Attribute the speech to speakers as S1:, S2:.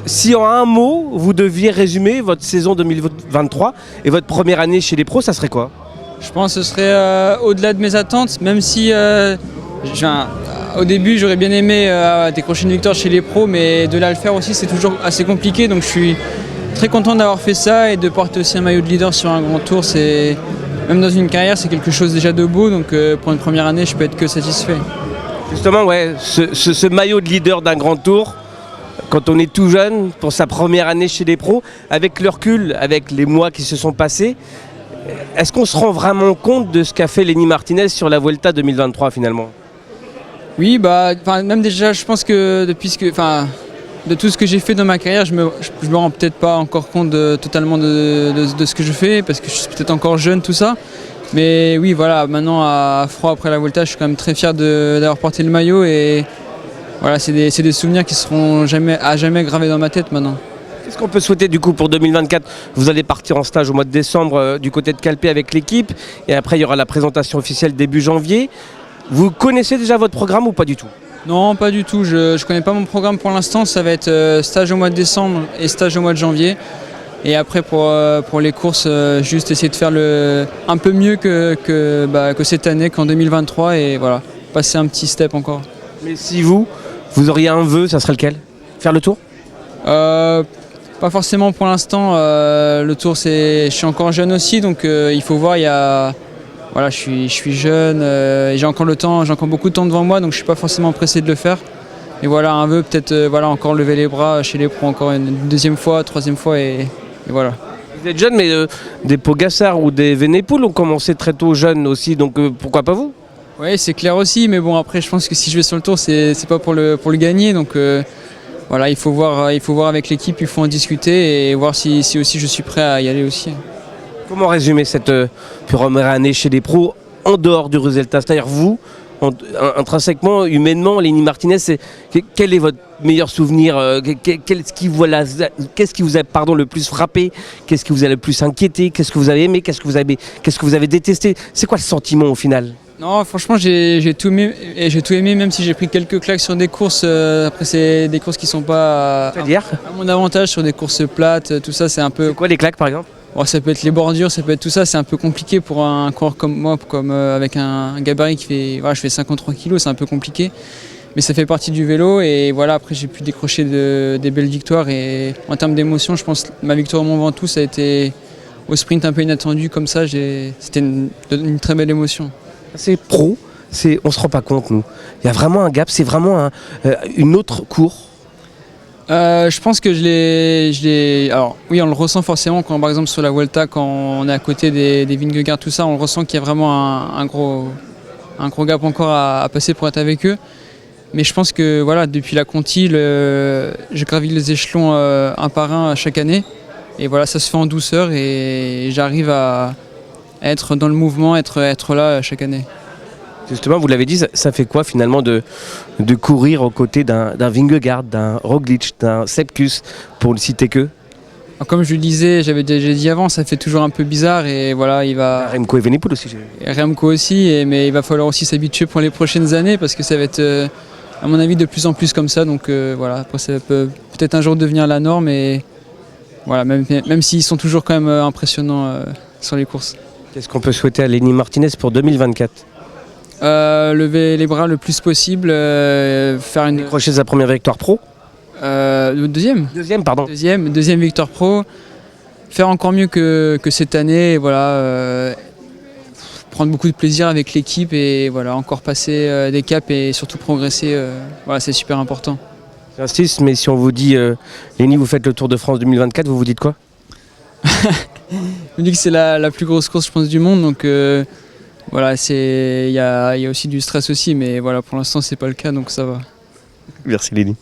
S1: Si en un mot, vous deviez résumer votre saison 2023 et votre première année chez les pros, ça serait quoi?
S2: Je pense que ce serait au-delà de mes attentes, même si au début j'aurais bien aimé décrocher une victoire chez les pros, mais de là à le faire aussi c'est toujours assez compliqué, donc je suis très content d'avoir fait ça et de porter aussi un maillot de leader sur un grand tour. Même dans une carrière, c'est quelque chose déjà de beau, donc pour une première année je peux être que satisfait.
S1: Justement, ouais, ce maillot de leader d'un grand tour, quand on est tout jeune, pour sa première année chez les pros, avec le recul, avec les mois qui se sont passés, est-ce qu'on se rend vraiment compte de ce qu'a fait Lenny Martinez sur la Vuelta 2023 finalement?
S2: Oui, même déjà, je pense que de tout ce que j'ai fait dans ma carrière, je me rends peut-être pas encore compte totalement de ce que je fais, parce que je suis peut-être encore jeune, tout ça. Mais oui, voilà, maintenant à froid après la Vuelta, je suis quand même très fier d'avoir porté le maillot et voilà, c'est des souvenirs qui seront à jamais gravés dans ma tête maintenant.
S1: Qu'est-ce qu'on peut souhaiter du coup pour 2024? Vous allez partir en stage au mois de décembre du côté de Calpe avec l'équipe et après il y aura la présentation officielle début janvier. Vous connaissez déjà votre programme ou pas du tout?
S2: Non, pas du tout, je connais pas mon programme pour l'instant, ça va être stage au mois de décembre et stage au mois de janvier. Et après pour les courses, juste essayer de faire un peu mieux que cette année, qu'en 2023 et voilà, passer un petit step encore.
S1: Mais si vous auriez un vœu, ça serait lequel? Faire le tour?
S2: Pas forcément pour l'instant, le tour je suis encore jeune aussi, donc il faut voir, voilà, je suis jeune, et j'ai encore le temps, j'ai encore beaucoup de temps devant moi, donc je suis pas forcément pressé de le faire. Et voilà, un vœu, peut-être encore lever les bras chez les pros encore une deuxième fois, troisième fois et voilà.
S1: Vous êtes jeune, mais des Pogacar ou des Evenepoel ont commencé très tôt jeunes aussi, donc pourquoi pas vous?
S2: Oui, c'est clair aussi, mais bon, après, je pense que si je vais sur le tour, c'est pas pour le gagner, donc voilà, il faut voir avec l'équipe, il faut en discuter et voir si aussi je suis prêt à y aller aussi.
S1: Comment résumer cette première année chez les pros en dehors du résultat? C'est-à-dire vous, intrinsèquement, humainement, Lenny Martinez, quel est votre meilleur souvenir? Qu'est-ce qui vous a le plus frappé? Qu'est-ce qui vous a le plus inquiété? Qu'est-ce que vous avez aimé? Qu'est-ce que vous avez détesté? C'est quoi le sentiment au final?
S2: Non, franchement, j'ai tout aimé, même si j'ai pris quelques claques sur des courses. Après, c'est des courses qui sont pas à mon avantage, sur des courses plates, tout ça, c'est un peu...
S1: C'est quoi les claques par exemple?
S2: Bon, ça peut être les bordures, ça peut être tout ça, c'est un peu compliqué pour un coureur comme moi, avec un gabarit qui fait... Voilà, je fais 53 kg, c'est un peu compliqué. Mais ça fait partie du vélo et voilà, après j'ai pu décrocher des belles victoires. Et en termes d'émotion, je pense que ma victoire au Mont Ventoux, ça a été au sprint un peu inattendu comme ça, c'était une très belle émotion.
S1: C'est pro, on se rend pas compte nous. Il y a vraiment un gap, c'est vraiment une autre cour.
S2: Je pense que alors oui, on le ressent forcément quand par exemple sur la Vuelta, quand on est à côté des Vingegaard, tout ça, on le ressent qu'il y a vraiment un gros gap encore à passer pour être avec eux. Mais je pense que voilà, depuis la Conti, je gravis les échelons un par un chaque année. Et voilà, ça se fait en douceur et j'arrive à être dans le mouvement, être là chaque année.
S1: Justement, vous l'avez dit, ça fait quoi finalement de courir aux côtés d'un Vingegaard, d'un Roglic, d'un Sepkus, pour ne citer que?
S2: Comme je le disais, j'avais déjà dit avant, ça fait toujours un peu bizarre et voilà,
S1: Remco Evenepoel aussi.
S2: Remco aussi, mais il va falloir aussi s'habituer pour les prochaines années parce que ça va être, à mon avis, de plus en plus comme ça. Donc voilà, après ça peut peut-être un jour devenir la norme et voilà, même s'ils sont toujours quand même impressionnants sur les courses.
S1: Qu'est-ce qu'on peut souhaiter à Lenny Martinez pour 2024?
S2: Lever les bras le plus possible,
S1: décrocher sa première victoire pro.
S2: Deuxième,
S1: pardon.
S2: Deuxième victoire pro. Faire encore mieux que cette année, et voilà, prendre beaucoup de plaisir avec l'équipe et voilà, encore passer des caps et surtout progresser. Voilà, c'est super important.
S1: J'insiste, mais si on vous dit Lenny, vous faites le Tour de France 2024, vous vous dites quoi?
S2: Je me dis que c'est la plus grosse course, je pense, du monde, donc voilà, il y a aussi du stress aussi, mais voilà, pour l'instant c'est pas le cas, donc ça va.
S1: Merci Lenny.